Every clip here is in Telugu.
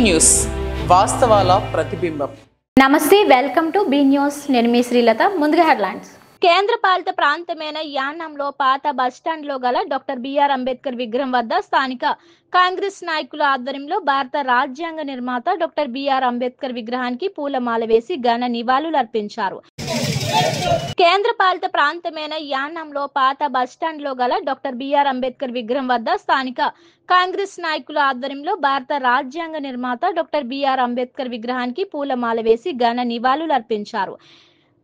న్యూస్ వాస్తవాల ప్రతిబింబం. నమస్తే, వెల్కమ్ టు బి న్యూస్. నేను మీ శ్రీలత. ముందుగా హెడ్లైన్స్. కేంద్ర పాలిత ప్రాంతమైన యానంలో పాత బస్టాండ్లో గల డాక్టర్ బిఆర్ అంబేద్కర్ విగ్రహం వద్ద స్థానిక కాంగ్రెస్ నాయకుల ఆధ్వర్యంలో భారత రాజ్యాంగ నిర్మాత డాక్టర్ బిఆర్ అంబేద్కర్ విగ్రహానికి పూలమాల వేసి ఘన నివాళులు అర్పించారు. కేంద్ర పాలిత ప్రాంతమైన యానంలో పాత బస్టాండ్లో గల డాక్టర్ బిఆర్ అంబేద్కర్ విగ్రహం వద్ద స్థానిక కాంగ్రెస్ నాయకుల ఆధ్వర్యంలో భారత రాజ్యాంగ నిర్మాత డాక్టర్ బిఆర్ అంబేద్కర్ విగ్రహానికి పూలమాల వేసి ఘన నివాళులు అర్పించారు.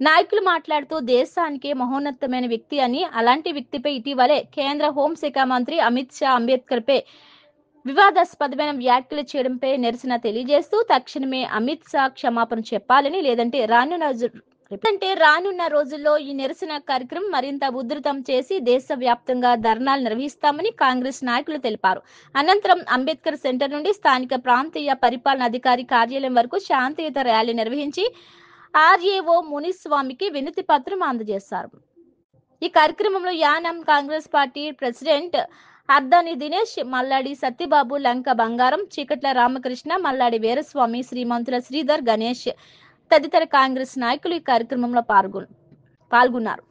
నాయకులు మాట్లాడుతూ దేశానికి మహోన్నతమైన వ్యక్తి అని, అలాంటి వ్యక్తిపై ఇటీవలే కేంద్ర హోంశాఖ మంత్రి అమిత్ షా అంబేద్కర్ పై వివాదాస్పదమైన వ్యాఖ్యలు చేయడంపై నిరసన తెలియజేస్తూ తక్షణమే అమిత్ షా క్షమాపణ చెప్పాలని, లేదంటే రానున్న రోజుల్లో ఈ నిరసన కార్యక్రమం మరింత ఉధృతం చేసి దేశవ్యాప్తంగా ధర్నాలు నిర్వహిస్తామని కాంగ్రెస్ నాయకులు తెలిపారు. అనంతరం అంబేద్కర్ సెంటర్ నుండి స్థానిక ప్రాంతీయ పరిపాలన అధికారి కార్యాలయం వరకు శాంతియుత ర్యాలీ నిర్వహించి ఆర్ఏఓ మునిస్వామికి వినతి పత్రం అందజేశారు. ఈ కార్యక్రమంలో యానం కాంగ్రెస్ పార్టీ ప్రెసిడెంట్ అర్దాని దినేష్, మల్లాడి సత్యబాబు, లంక బంగారం, చీకట్ల రామకృష్ణ, మల్లాడి వీరస్వామి, శ్రీమంతుల శ్రీధర్, గణేష్ తదితర కాంగ్రెస్ నాయకులు ఈ కార్యక్రమంలో పాల్గొన్నారు.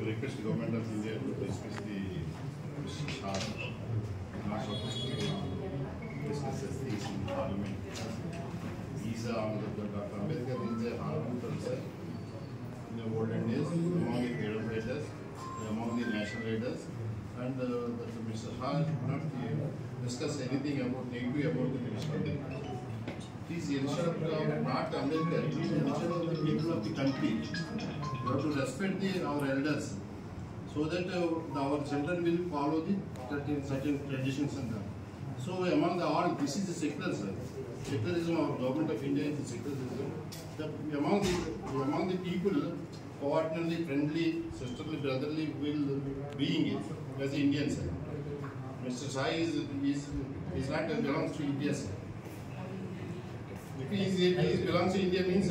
Request Government of India to discuss the not supposed to discuss this things in Parliament. These are Dr. Ambedkar is a honorable person in the olden days among the freedom fighters, among the national leaders, and Dr. Mr. Shah did not discuss anything about negative about the Minister of the Please ensure not Ambedkar, please ensure the people of the country. You have to respect our elders so that our children will follow the certain traditions and that. So among all, this is the secularism. Secularism, our government of India is the secularism. Among the people, coordinately, friendly, sisterly, brotherly being it as the Indians. Mr. Sai is not belongs to India. If he belongs to India means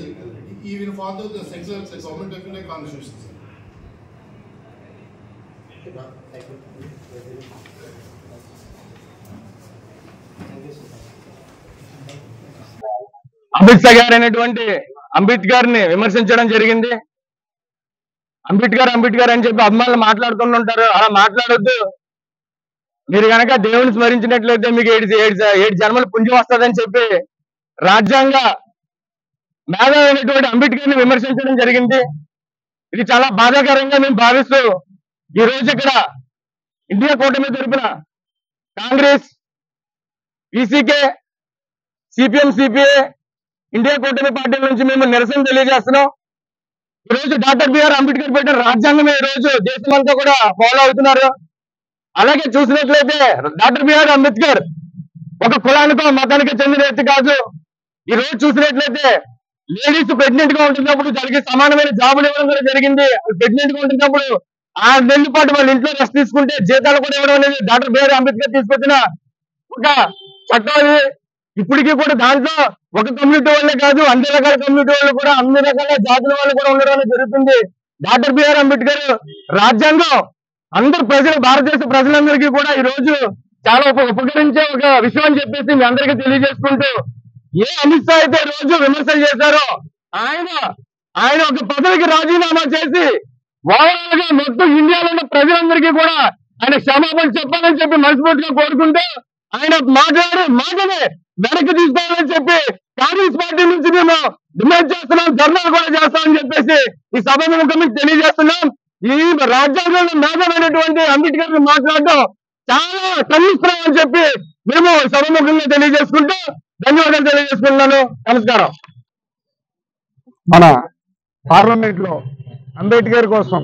he will follow the secular government of India constitution. Amit Shah గారు అనేటువంటి అంబేద్కర్ ని విమర్శించడం జరిగింది. అంబేద్కర్ అని చెప్పి అభిమానులు మాట్లాడుతుంటారు. అలా మాట్లాడొద్దు. మీరు కనుక దేవుని స్మరించినట్లయితే మీకు ఏడు జన్మలు పుణ్యం వస్తుందని చెప్పి రాజ్యాంగ మేధావైనటువంటి అంబేద్కర్ ని విమర్శించడం జరిగింది. ఇది చాలా బాధాకరంగా మేము భావిస్తూ ఈ రోజు ఇక్కడ ఇండియా కూటమి తరపున Congress, PCK, CPM CPI India కూటమి పార్టీల నుంచి మేము నిరసన తెలియజేస్తున్నాం. ఈ రోజు డాక్టర్ బిఆర్ అంబేద్కర్ పెట్టిన రాజ్యాంగమే ఈ రోజు దేశమంతా కూడా ఫాలో అవుతున్నారు. అలాగే చూసినట్లయితే డాక్టర్ బిఆర్ అంబేద్కర్ ఒక కులానికో మతానికి చెందిన వ్యక్తి కాదు. ఈ రోజు చూసినట్లయితే లేడీస్ ప్రెగ్నెంట్ గా ఉంటున్నప్పుడు దానికి సమానమైన జాబులు ఇవ్వడం కూడా జరిగింది. ప్రెగ్నెంట్ గా ఉంటున్నప్పుడు 6 నెలల పాటు వాళ్ళ ఇంట్లో రెస్ట్ తీసుకుంటే జీతాలు కూడా ఇవ్వడం అనేది డాక్టర్ బిఆర్ అంబేద్కర్ తీసుకొచ్చిన ఒక చట్టం అది. ఇప్పటికీ కూడా దాంట్లో ఒక కమ్యూనిటీ వాళ్ళే కాదు, అన్ని రకాల కమ్యూనిటీ వాళ్ళు కూడా, అన్ని రకాల జాతుల వాళ్ళు కూడా ఉండడం అనేది జరుగుతుంది. డాక్టర్ బిఆర్ అంబేద్కర్ రాజ్యాంగం అందరు ప్రజలు, భారతదేశ ప్రజలందరికీ కూడా ఈ రోజు చాలా ఉపకరించే ఒక విషయం అని చెప్పేసి మీ అందరికీ తెలియజేసుకుంటూ, ఏ అమిత్ షా అయితే రోజు విమర్శలు చేశారో ఆయన ఒక పదవికి రాజీనామా చేసి ఓవరాల్ గా మొత్తం ఇండియాలో ఉన్న ప్రజలందరికీ కూడా ఆయన క్షమాపణ చెప్పాలని చెప్పి మనస్ఫూర్తిగా కోరుకుంటూ, ఆయన మాట్లాడే మాటని వెనక్కి తీసుకోవాలని చెప్పి కాంగ్రెస్ పార్టీ నుంచి మేము డిమాండ్ చేస్తున్నాం, ధర్నాలు కూడా చేస్తామని చెప్పేసి ఈ సభాముఖంగా తెలియజేస్తున్నాం. ఈ రాజ్యాంగంలో మేధమైనటువంటి అంబేద్కర్ మాట్లాడడం చాలా ఖండిస్తున్నామని చెప్పి మేము సభాముఖంగా తెలియజేసుకుంటూ ధన్యవాదాలు తెలియజేసుకుంటున్నాను. నమస్కారం. మన పార్లమెంట్ లో అంబేద్కర్ కోసం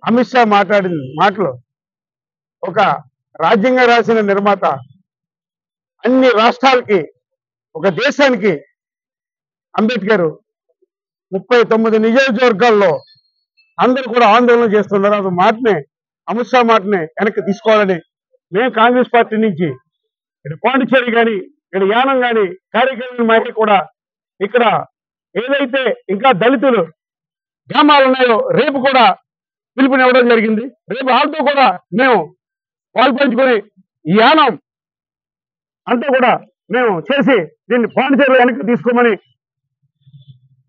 అమిత్ షా మాట్లాడిన మాటలు, ఒక రాజ్యాంగం రాసిన నిర్మాత అన్ని రాష్ట్రాలకి, ఒక దేశానికి అంబేద్కర్ 39 నియోజకవర్గాల్లో అందరూ కూడా ఆందోళన చేస్తున్నారు. అది మాటనే, అమిత్ షా మాటనే వెనక్కి తీసుకోవాలని మేము కాంగ్రెస్ పార్టీ నుంచి ఇక్కడ పాండిచేరి కానీ, ఇక్కడ యానం కానీ కార్యక్రమం మాకి కూడా ఇక్కడ ఏదైతే ఇంకా దళితులు గ్రామాలు ఉన్నాయో రేపు కూడా పిలుపునివ్వడం జరిగింది. రేపు వాళ్ళతో కూడా మేము పాల్పంచుకొని ఈ యానం అంతా కూడా మేము చేసి దీన్ని పాండిచేరిలో వెనక్కి తీసుకోమని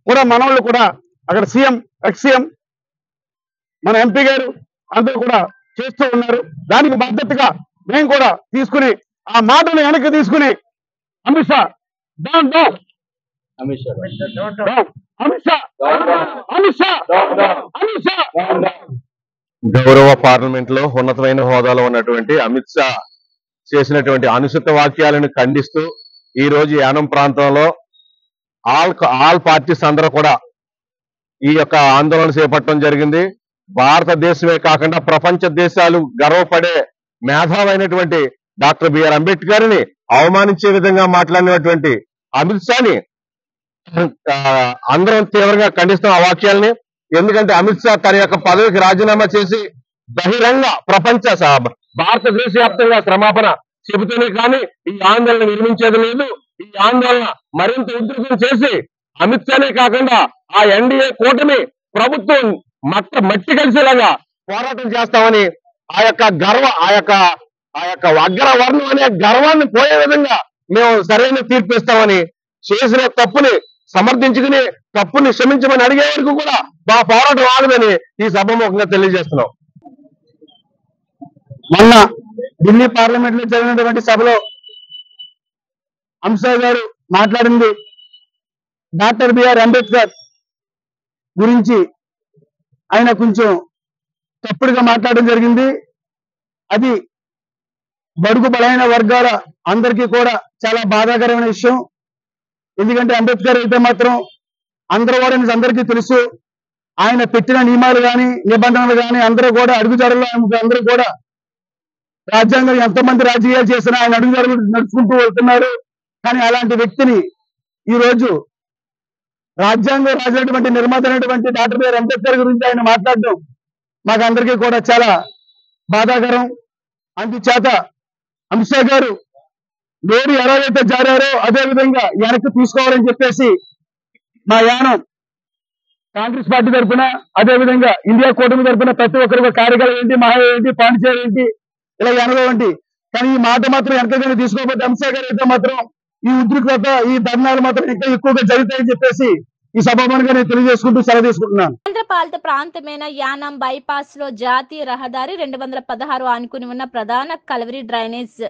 కూడా మనవాళ్ళు కూడా అక్కడ సీఎం, ఎక్స్ సీఎం, మన ఎంపీ గారు అందరూ కూడా చేస్తూ ఉన్నారు. దానికి బాధ్యతగా మేము కూడా తీసుకుని ఆ మాటను వెనక్కి తీసుకుని అమిత్ షా డౌన్ డౌన్, అమిత్ షా అమిత్ షా అమిత్ షా అమిత్ షా. గౌరవ పార్లమెంట్ లో ఉన్నతమైన హోదాలో ఉన్నటువంటి అమిత్ షా చేసినటువంటి అనుచిత వాక్యాలను ఖండిస్తూ ఈ రోజు యానం ప్రాంతంలో ఆల్ పార్టీస్ అందరూ కూడా ఈ యొక్క ఆందోళన చేపట్టడం జరిగింది. భారతదేశమే కాకుండా ప్రపంచ దేశాలు గర్వపడే మేధావైనటువంటి డాక్టర్ బిఆర్ అంబేద్కర్ ని అవమానించే విధంగా మాట్లాడినటువంటి అమిత్ షాని అందరం తీవ్రంగా ఖండిస్తాం ఆ వాక్యాలని. ఎందుకంటే అమిత్ షా తన యొక్క పదవికి రాజీనామా చేసి బహిరంగ భారతదేశ వ్యాప్తంగా క్షమాపణ చెబుతూనే కానీ ఈ ఆందోళన విరమించేది లేదు. ఈ ఆందోళన మరింత ఉధృతం చేసి అమిత్ షానే కాకుండా ఆ ఎన్డీఏ కూటమి ప్రభుత్వం మట్టి కలిసేలాగా పోరాటం చేస్తామని, ఆ యొక్క అగ్రవర్ణం అనే గర్వాన్ని పోయే విధంగా మేము సరైన తీర్పు ఇస్తామని, చేసిన తప్పుని సమర్థించుకుని తప్పుని క్షమించమని అడిగే వరకు కూడా మా పోరాటం ఆగదని ఈ సభాముఖంగా తెలియజేస్తున్నాం. మొన్న ఢిల్లీ పార్లమెంట్ లో జరిగినటువంటి సభలో అమిత్ షా గారు మాట్లాడింది డాక్టర్ బిఆర్ అంబేద్కర్ గురించి ఆయన కొంచెం తప్పుడుగా మాట్లాడడం జరిగింది. అది బడుగు బలైన వర్గాల అందరికీ కూడా చాలా బాధాకరమైన విషయం. ఎందుకంటే అంబేద్కర్ అయితే మాత్రం అందరికీ తెలుసు. ఆయన పెట్టిన నియమాలు కానీ, నిబంధనలు కానీ అందరూ కూడా అడుగుజాడల్లో అందరూ కూడా రాజ్యాంగం ఎంతమంది రాజకీయాలు చేసినా ఆయన అడుగుజాడలు నడుచుకుంటూ వెళ్తున్నారు. కానీ అలాంటి వ్యక్తిని ఈ రోజు రాజ్యాంగం రాసినటువంటి నిర్మాత అయినటువంటి డాక్టర్ బిఆర్ అంబేద్కర్ గురించి ఆయన మాట్లాడడం మాకు అందరికీ కూడా చాలా బాధాకరం. అందుచేత అమిత్ షా గారు నోరు ఎలాగైతే జారారో అదే విధంగా వెనక్కి తీసుకోవాలని చెప్పేసి మా యానం కాంగ్రెస్ పార్టీ తరఫున, అదే విధంగా ఇండియా కూటమి తరఫున ప్రతి ఒక్కరికి కార్యక్రమం ఏంటి, మహా ఏంటి, పాండిచేరి ఏంటి, ఇలా ఎనభై ఏంటి. కానీ ఈ మాట మాత్రం వెనకగానే తీసుకోకపోతే అమిత్ షా గారు అయితే మాత్రం ఈ ఉద్రిక్తత, ఈ ధర్నాలు మాత్రం ఇంకా ఎక్కువగా జరుగుతాయని చెప్పేసి ఈ సభాముఖంగా నేను తెలియజేసుకుంటూ సెలవు తీసుకుంటున్నాను. కేంద్రపాలిత ప్రాంతమైన యానాం బైపాస్ లో జాతీయ రహదారి 216 ఆనుకుని ఉన్న ప్రధాన కల్వరీ డ్రైనేజ్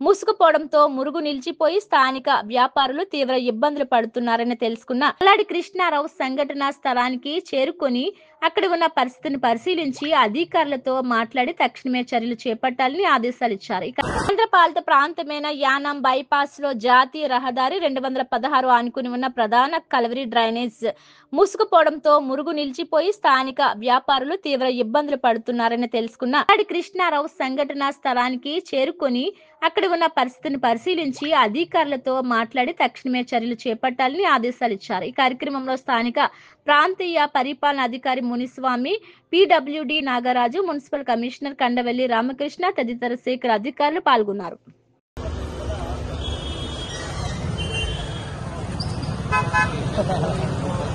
మూసుకుపోవడంతో మురుగు నిలిచిపోయి స్థానిక వ్యాపారులు తీవ్ర ఇబ్బందులు పడుతున్నారని తెలుసుకున్న అల్లాడి కృష్ణారావు సంఘటనా స్థలానికి చేరుకొని అక్కడ ఉన్న పరిస్థితిని పరిశీలించి అధికారులతో మాట్లాడి తక్షణమే చర్యలు చేపట్టాలని ఆదేశాలు ఇచ్చారు. కేంద్రపాలిత ప్రాంతమైన యానాం బైపాస్ లో జాతీయ రహదారి 216 ఆనుకుని ఉన్న ప్రధాన కల్వరీ డ్రైనేజ్ మూసుకుపోవడంతో మురుగు నిలిచిపోయి స్థానిక వ్యాపారులు తీవ్ర ఇబ్బందులు పడుతున్నారని తెలుసుకున్న అల్లాడి కృష్ణారావు సంఘటనా స్థలానికి చేరుకొని అక్కడ ఉన్న పరిస్థితిని పరిశీలించి అధికారులతో మాట్లాడి తక్షణమే చర్యలు చేపట్టాలని ఆదేశాలు ఇచ్చారు. ఈ కార్యక్రమంలో స్థానిక ప్రాంతీయ పరిపాలన అధికారి Muniswamy, PWD Nagaraju, municipal commissioner Kandavelli Ramakrishna తదితర శాఖల అధికారులు పాల్గొన్నారు. గోపాల్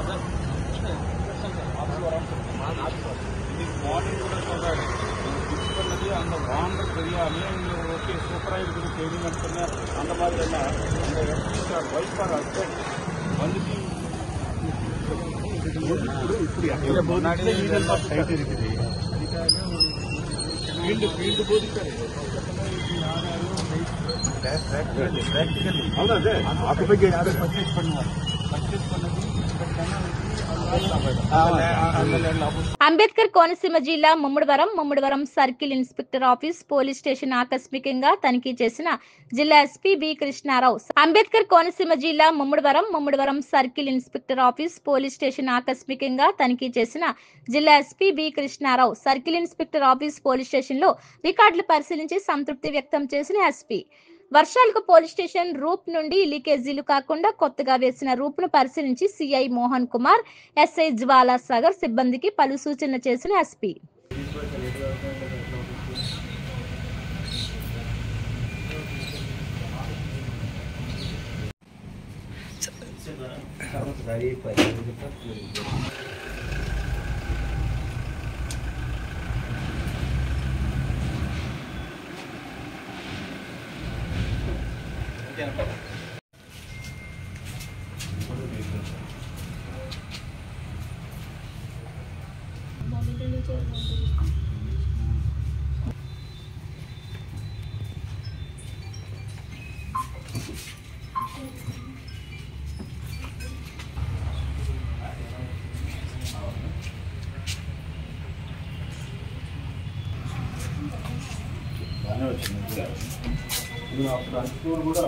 నగర్ మార్నింగ్ కూడా ఉన్నది அந்த வாண்டர் தெரியாம ஓகே சூப்பரா இருக்குது ட்ரெயினிங் எடுத்துங்க அந்த மாதிரி எல்லாம் அந்த எஸ்பிஆர் வைஃப் ஆர் ஹஸ்பண்ட் வந்துட்டு இப்படி சைட் இருக்குது ஃபீல்டு போதிக்காரு ప్రాక్టికల్లీ అవునా సార్ ఆక్యుపై పర్చేస్ பண்ணுவார் పర్చేస్ பண்ணது అంబేద్కర్ కోనసీమ జిల్లా Mummidivaram circle inspector office police station ఆకస్మికంగా తనిఖీ చేసిన జిల్లా ఎస్పీ బి కృష్ణారావు. అంబేద్కర్ కోనసీమ జిల్లా Mummidivaram circle inspector office police station ఆకస్మికంగా తనిఖీ చేసిన జిల్లా SP B Krishnarao circle inspector office police station లో రికార్డులు పరిశీలించి సంతృప్తి వ్యక్తం చేసిన ఎస్పీ వర్షాలకు పోలీస్ స్టేషన్ రూప్ నుండి లీకేజీలు కాకుండా కొత్తగా వేసిన రూపును పరిశీలించి సిఐ మోహన్ కుమార్, ఎస్ఐ జ్వాలా సాగర్ సిబ్బందికి పలు సూచనలు చేసిన ఎస్పీ. కూడా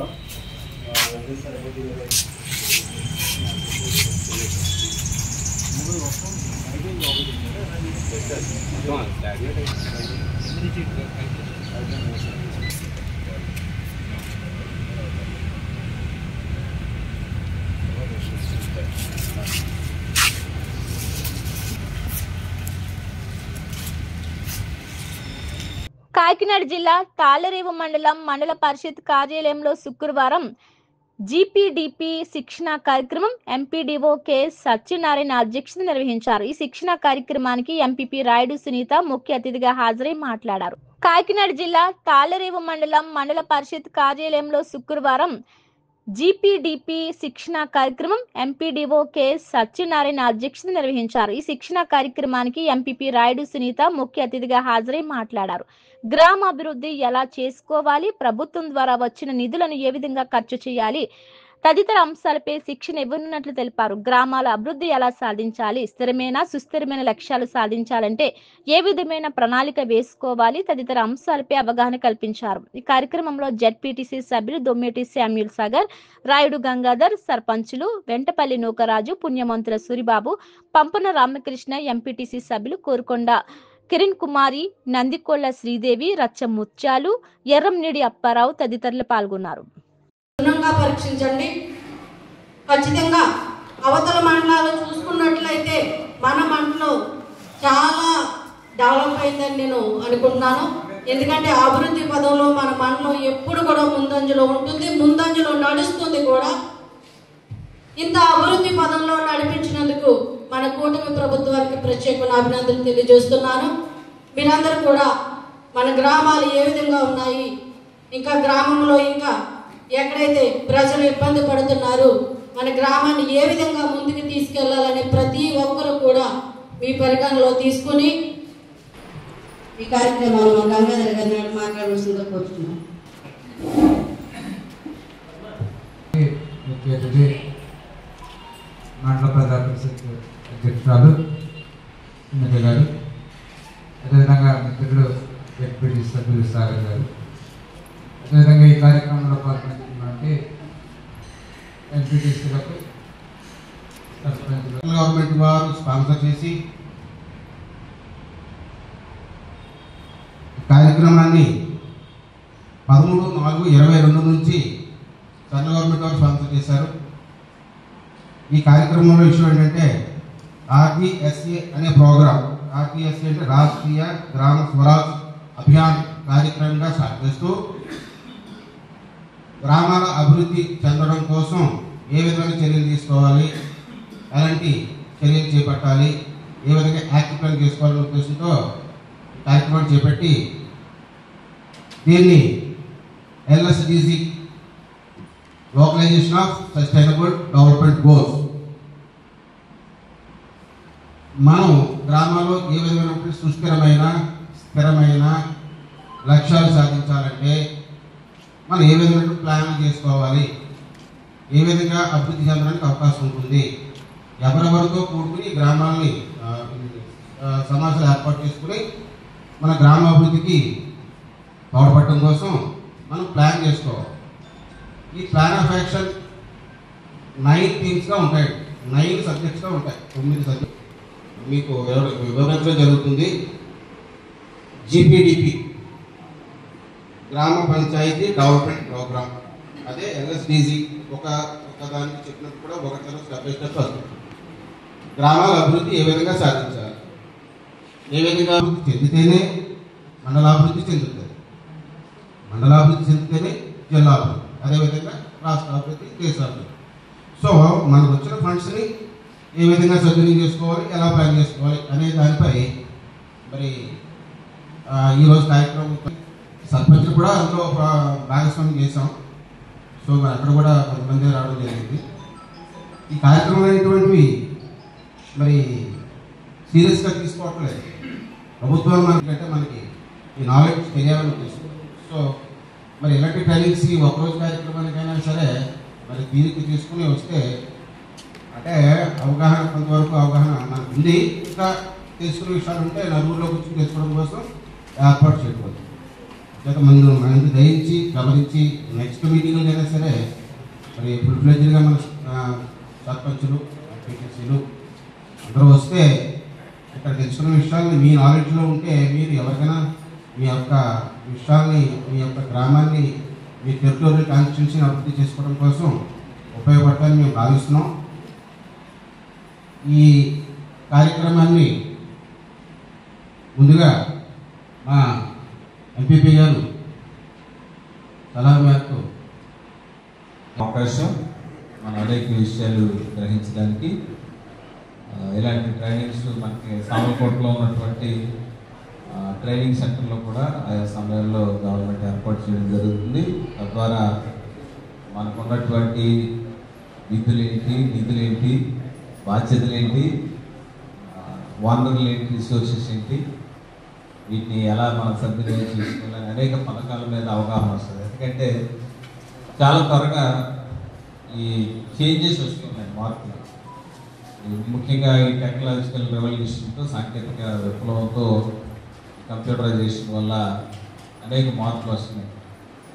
కాకినాడ జిల్లా తాళ్లరేవు మండల పరిషత్ కార్యాలయంలో శుక్రవారం జీపీడీపీ శిక్షణ కార్యక్రమం ఎంపీడీఓ కె సత్యనారాయణ అధ్యక్షత నిర్వహించారు. ఈ శిక్షణ కార్యక్రమానికి ఎంపీపీ రాయుడు సునీత ముఖ్య అతిథిగా హాజరై మాట్లాడారు. కాకినాడ జిల్లా తాళ్లరేవు మండల పరిషత్ కార్యాలయంలో శుక్రవారం జీపీడీపీ శిక్షణ కార్యక్రమం ఎంపీడీఓ కె సత్యనారాయణ అధ్యక్షత నిర్వహించారు. ఈ శిక్షణ కార్యక్రమానికి ఎంపీపీ రాయుడు సునీత ముఖ్య అతిథిగా హాజరై మాట్లాడారు. గ్రామాభివృద్ధి ఎలా చేసుకోవాలి, ప్రభుత్వం ద్వారా వచ్చిన నిధులను ఏ విధంగా ఖర్చు చేయాలి తదితర అంశాలపై శిక్షణ ఇవ్వనున్నట్లు తెలిపారు. గ్రామాల అభివృద్ధి ఎలా సాధించాలి, స్థిరమైన సుస్థిరమైన లక్ష్యాలు సాధించాలంటే ఏ విధమైన ప్రణాళిక వేసుకోవాలి తదితర అంశాలపై అవగాహన కల్పించారు. ఈ కార్యక్రమంలో జెడ్పీటీసీ సభ్యులు దొమ్మేటి శామ్యూల్ సాగర్, రాయుడు గంగాధర్, సర్పంచులు వెంటపల్లి నూకరాజు, పుణ్యమంతుల సూరిబాబు, పంపన రామకృష్ణ, ఎంపీటీసీ సభ్యులు కోరుకొండ కిరణ్ కుమారి, నందికొల్ల శ్రీదేవి, రచ్చ ముత్యాలు, ఎర్రంనేడి అప్పారావు తదితరులు పాల్గొన్నారు. పరీక్షించండి. ఖచ్చితంగా అవతల మండలాలు చూసుకున్నట్లయితే మన మండలం చాలా డెవలప్ అయిందని నేను అనుకుంటున్నాను. ఎందుకంటే అభివృద్ధి పదంలో మన మండలం ఎప్పుడు కూడా ముందంజలో ఉంటుంది, ముందంజలో నడుస్తుంది కూడా. ఇంత అభివృద్ధి పదంలో నడిపించినందుకు మన కూటమి ప్రభుత్వానికి ప్రత్యేకమైన అభినందనలు తెలియజేస్తున్నాను. మీరందరూ కూడా మన గ్రామాలు ఏ విధంగా ఉన్నాయి, ఇంకా గ్రామంలో ఇంకా ఎక్కడైతే ప్రజలు ఇబ్బంది పడుతున్నారు, మన గ్రామాన్ని ఏ విధంగా ముందుకు తీసుకెళ్లాలని ప్రతి ఒక్కరు కూడా మీ పరిగణలో తీసుకుని ఈ కార్యక్రమాలు గంగాధర్ గారిని మాట్లాడవలసిందిగా కోరుతున్నాను. మండల ప్రజా పరిషత్ అధ్యక్షురాలు సునీత గారు, అదేవిధంగా మిత్రులు డిప్యూటీ సభ్యులు సాగర్ గారు, అదేవిధంగా ఈ కార్యక్రమంలో పాల్గొన్నటువంటి ఎంపీటీసీలకు, సర్పంచులు, గవర్నమెంట్ వారు స్పాన్సర్ చేసి కార్యక్రమాన్ని 13/4/22 నుంచి సెంట్రల్ గవర్నమెంట్ వారు స్పాన్సర్ చేశారు. ఈ కార్యక్రమంలో విషయం ఏంటంటే ఆర్టీఎస్ఏ అనే ప్రోగ్రాం, ఆర్టీఎస్ఏ అంటే రాష్ట్రీయ గ్రామ స్వరాజ్ అభియాన్ కార్యక్రమంగా స్టార్ట్ చేస్తూ గ్రామాల అభివృద్ధి చెందడం కోసం ఏ విధమైన చర్యలు తీసుకోవాలి, ఎలాంటి చర్యలు చేపట్టాలి, ఏ విధంగా యాక్టివ్ ప్లాన్ చేసుకోవాలనే ఉద్దేశంతో కార్యక్రమాన్ని చేపట్టి దీన్ని LSDC localisation of sustainable development goals, మనం గ్రామాల్లో ఏ విధమైన సుస్థిరమైన స్థిరమైన లక్ష్యాలు సాధించాలంటే మనం ఏ విధమైన ప్లాన్ చేసుకోవాలి, ఏ విధంగా అభివృద్ధి చెందడానికి అవకాశం ఉంటుంది, ఎవరెవరితో కూడుకుని గ్రామాలని సమాజాలు ఏర్పాటు చేసుకుని మన గ్రామాభివృద్ధికి తోడ్పడటం కోసం మనం ప్లాన్ చేసుకోవాలి. ఈ ప్లాన్ ఆఫ్ యాక్షన్ 9 థీమ్స్గా ఉంటాయి, 9 సబ్జెక్ట్స్గా ఉంటాయి. 9 సబ్జెక్ట్ మీకు వివరించడం జరుగుతుంది. GPDP గ్రామ పంచాయతీ డెవలప్మెంట్ ప్రోగ్రామ్, అదే ఎల్ఎస్డిసి ఒక దానికి చెప్పినప్పుడు కూడా ఒకటి స్టెప్ బై స్టెప్ వస్తుంది. గ్రామాల అభివృద్ధి ఏ విధంగా సాధించాలి, ఏ విధంగా అభివృద్ధి చెందితేనే మండలాభివృద్ధి చెందుతుంది, మండలాభివృద్ధి చెందితేనే జిల్లాభివృద్ధి, అదేవిధంగా రాష్ట్ర అభివృద్ధి, దేశాభివృద్ధి. సో మనకు వచ్చిన ఫండ్స్ని ఏ విధంగా సద్వినియోగం చేసుకోవాలి, ఎలా ప్లాన్ చేసుకోవాలి అనే దానిపై మరి ఈరోజు కార్యక్రమం సర్పంచ్లు కూడా అందులో భాగస్వామ్యం చేశాం. సో మరి అక్కడ కూడా కొంతమంది రావడం జరిగింది. ఈ కార్యక్రమాలు అనేటువంటివి మరి సీరియస్గా తీసుకోవట్లేదు ప్రభుత్వం. మనకంటే మనకి ఈ నాలెడ్జ్ తెలియాలని ఉద్దేశం. సో మరి ఇలాంటి ట్రైనింగ్స్ ఈ ఒక్కరోజు కార్యక్రమానికైనా సరే మరి దీనికి తీసుకుని వస్తే అంటే అవగాహన కొంతవరకు అవగాహన మనకు ఉంది. ఇంకా తెలుసుకునే విషయాలు ఉంటే నలుగురిలో కూర్చొని తెలుసుకోవడం కోసం ఏర్పాటు చేయకూడదు. చేత మంది దయించి గమనించి నెక్స్ట్ మీటింగ్లో అయినా సరే మరి ఫుల్ ఫ్లెడ్జ్గా మన సర్పంచులు, ఎంపీటీసీలు అందరూ వస్తే ఇక్కడ తెలుసుకున్న విషయాల్ని మీ నాలెడ్జ్లో ఉంటే మీరు ఎవరికైనా మీ యొక్క విషయాల్ని, మీ యొక్క గ్రామాన్ని, మీ టెరిటోరియల్ కాన్స్టిట్యూన్సీని అభివృద్ధి చేసుకోవడం కోసం ఉపయోగపడతాయని మేము భావిస్తున్నాం. ఈ కార్యక్రమాన్ని ముందుగా మా ఎంపీపీ గారు సలహా మేరకు అవకాశం మనం అనేక విషయాలు గ్రహించడానికి ఇలాంటి ట్రైనింగ్స్ మనకి సామర్లకోటలో ఉన్నటువంటి ట్రైనింగ్ సెంటర్లో కూడా ఆయా సమయాల్లో గవర్నమెంట్ ఏర్పాటు చేయడం జరుగుతుంది. తద్వారా మనకు ఉన్నటువంటి విధులేంటి, నిధులేంటి, బాధ్యతలేంటి, వనరులు ఏంటి, రిసోర్సెస్ ఏంటి, వీటిని ఎలా మనం సద్వినియోగం చేసుకోవాలని అనేక పథకాల మీద అవగాహన వస్తుంది. ఎందుకంటే చాలా త్వరగా ఈ చేంజెస్ వస్తున్నాయి, మార్పులు. ముఖ్యంగా ఈ టెక్నాలజికల్ రెవల్యూషన్తో, సాంకేతిక విప్లవంతో, కంప్యూటరైజేషన్ వల్ల అనేక మార్పులు వస్తున్నాయి,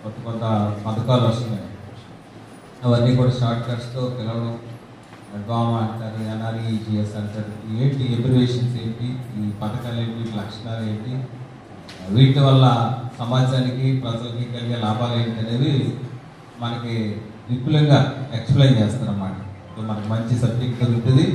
కొత్త కొత్త పథకాలు వస్తున్నాయి. అవన్నీ కూడా షార్ట్ కట్స్తో పిలవడం, డ్వామా అంటారు, NREGS అంటారు. ఏంటి ఎబ్రివేషన్స్ ఏంటి, ఈ పథకాలు ఏంటి, వీటి లక్షణాలు ఏంటి, వీటి వల్ల సమాజానికి, ప్రజలకి కలిగే లాభాలు ఏంటి అనేవి మనకి విపులంగా ఎక్స్ప్లెయిన్ చేస్తారన్నమాట. మనకి మంచి సబ్జెక్ట్ దొరుకుతుంది,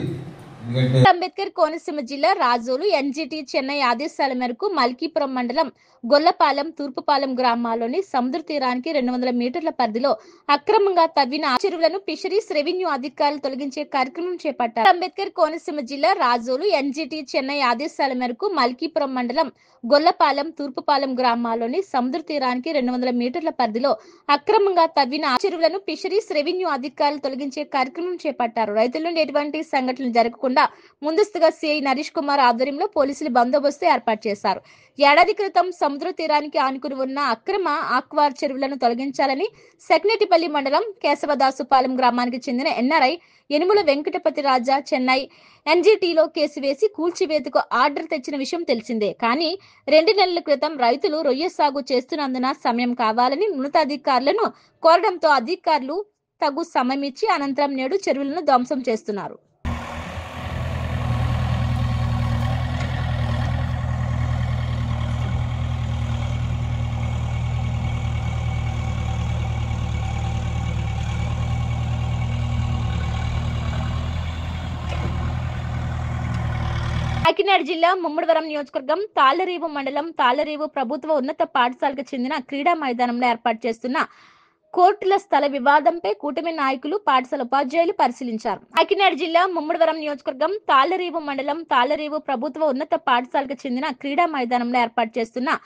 ఎందుకంటే అంబేద్కర్ కోనసీమ జిల్లా రాజోలు ఎన్జిటి చెన్నై ఆదేశాల మేరకు మల్కీపురం మండలం గొల్లపాలెం తూర్పుపాలెం గ్రామాల్లోని సముద్ర తీరానికి 200 మీటర్ల పరిధిలో అక్రమంగా తవ్విన చెరువులను ఫిషరీస్ రెవెన్యూ అధికారులు తొలగించే కార్యక్రమం చేపట్టారు. అంబేద్కర్ కోనసీమ జిల్లా రాజోలు ఎన్జిటి చెన్నై ఆదేశాల మేరకు మల్కీపురం మండలం గొల్లపాలెం తూర్పుపాలెం గ్రామాల్లోని సముద్ర తీరానికి 200 మీటర్ల పరిధిలో అక్రమంగా తవ్విన చెరువులను ఫిషరీస్ రెవెన్యూ అధికారులు తొలగించే కార్యక్రమం చేపట్టారు. రైతుల నుండి ఎటువంటి సంఘటనలు జరగకుండా ముందస్తుగా సిఐ నరేష్ కుమార్ ఆధ్వర్యంలో పోలీసులు బందోబస్తు ఏర్పాటు చేశారు. ఏడాది క్రితం సముద్ర తీరానికి ఆనుకుని ఉన్న అక్రమ ఆక్వార్ చెరువులను తొలగించాలని సెక్నెటిపల్లి మండలం కేశవదాసుపాలెం గ్రామానికి చెందిన ఎన్ఆర్ఐ యనుమల వెంకటపతి రాజా చెన్నై ఎన్జిటిలో కేసు వేసి కూల్చివేతకు ఆర్డర్ తెచ్చిన విషయం తెలిసిందే. కానీ 2 నెలల క్రితం రైతులు రొయ్య సాగు చేస్తున్నందున సమయం కావాలని ఉన్నతాధికారులను కోరడంతో అధికారులు తగు సమయం ఇచ్చి అనంతరం నేడు చెరువులను ధ్వంసం చేస్తున్నారు. కాకినాడ జిల్లా ముమ్మడివరం నియోజకవర్గం తాళ్లరేవు మండలం తాళ్లరేవు ప్రభుత్వ ఉన్నత పాఠశాలకు చెందిన క్రీడా మైదానంలో ఏర్పాటు చేస్తున్న కోర్టుల స్థల వివాదంపై కూటమి నాయకులు పాఠశాల ఉపాధ్యాయులు పరిశీలించారు. కాకినాడ జిల్లా ముమ్మడివరం నియోజకవర్గం తాళ్లరేవు మండలం తాళ్లరేవు ప్రభుత్వ ఉన్నత పాఠశాలకు చెందిన క్రీడా మైదానంలో ఏర్పాటు చేస్తున్న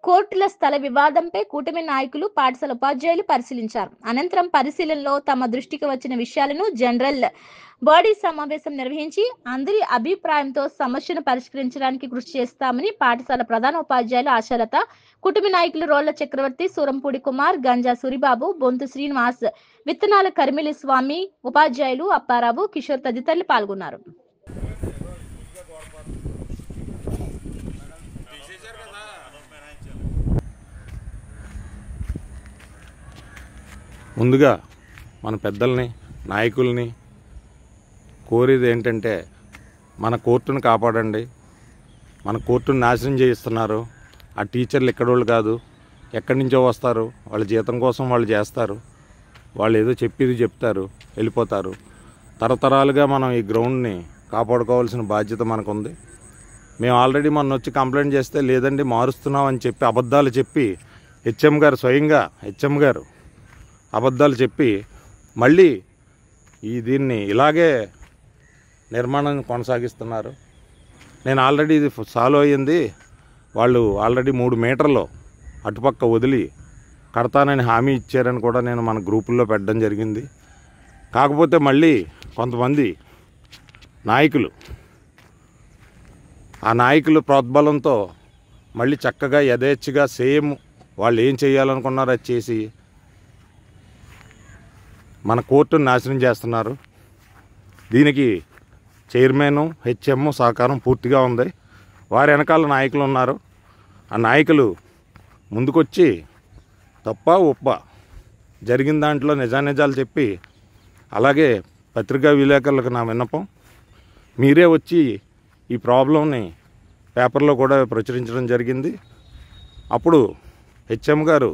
కోర్టుల స్థల వివాదంపై కూటమి నాయకులు పాఠశాల ఉపాధ్యాయులు పరిశీలించారు. అనంతరం పరిశీలనలో తమ దృష్టికి వచ్చిన విషయాలను జనరల్ బాడీ సమావేశం నిర్వహించి అందరి అభిప్రాయంతో సమస్యను పరిష్కరించడానికి కృషి చేస్తామని పాఠశాల ప్రధాన ఉపాధ్యాయులు ఆశాలత, కుటుంబ నాయకులు రోళ్ల చక్రవర్తి, సూరంపూడి కుమార్, గంజా సూరిబాబు, బొంతు శ్రీనివాస్, విత్తనాల కరిమిలి స్వామి, ఉపాధ్యాయులు అప్పారావు, కిషోర్ తదితరులు పాల్గొన్నారు. ముందుగా మన పెద్దల్ని నాయకుల్ని కోరేది ఏంటంటే మన కోర్టును కాపాడండి. మన కోర్టును నాశనం చేయిస్తున్నారు. ఆ టీచర్లు ఎక్కడోళ్ళు కాదు, ఎక్కడి నుంచో వస్తారు, వాళ్ళ జీతం కోసం వాళ్ళు చేస్తారు. వాళ్ళు ఏదో చెప్పేది చెప్తారు, వెళ్ళిపోతారు. తరతరాలుగా మనం ఈ గ్రౌండ్ని కాపాడుకోవాల్సిన బాధ్యత మనకుంది. మేము ఆల్రెడీ మొన్న వచ్చి కంప్లైంట్ చేస్తే లేదండి మారుస్తున్నాం అని చెప్పి అబద్ధాలు చెప్పి హెచ్ఎం గారు స్వయంగా అబద్ధాలు చెప్పి మళ్ళీ దీన్ని ఇలాగే నిర్మాణం కొనసాగిస్తున్నారు. నేను ఆల్రెడీ ఇది సాల్వ్ అయ్యింది, వాళ్ళు ఆల్రెడీ 3 మీటర్లు అటుపక్క వదిలి కడతానని హామీ ఇచ్చారని కూడా నేను మన గ్రూపుల్లో పెట్టడం జరిగింది. కాకపోతే మళ్ళీ కొంతమంది నాయకులు ఆ నాయకులు ప్రోద్బలంతో మళ్ళీ చక్కగా యథేచ్ఛగా సేమ్ వాళ్ళు ఏం చేయాలనుకున్నారో అది చేసి మన కోర్టును నాశనం చేస్తున్నారు. దీనికి చైర్మన్ హెచ్ఎం సహకారం పూర్తిగా ఉంది. వారి వెనకాల నాయకులు ఉన్నారు. ఆ నాయకులు ముందుకొచ్చి తప్ప ఒప్ప జరిగిన దాంట్లో నిజానిజాలు చెప్పి, అలాగే పత్రికా విలేకరులకు నా విన్నపం, మీరే వచ్చి ఈ ప్రాబ్లంని పేపర్లో కూడా ప్రచురించడం జరిగింది. అప్పుడు హెచ్ఎం గారు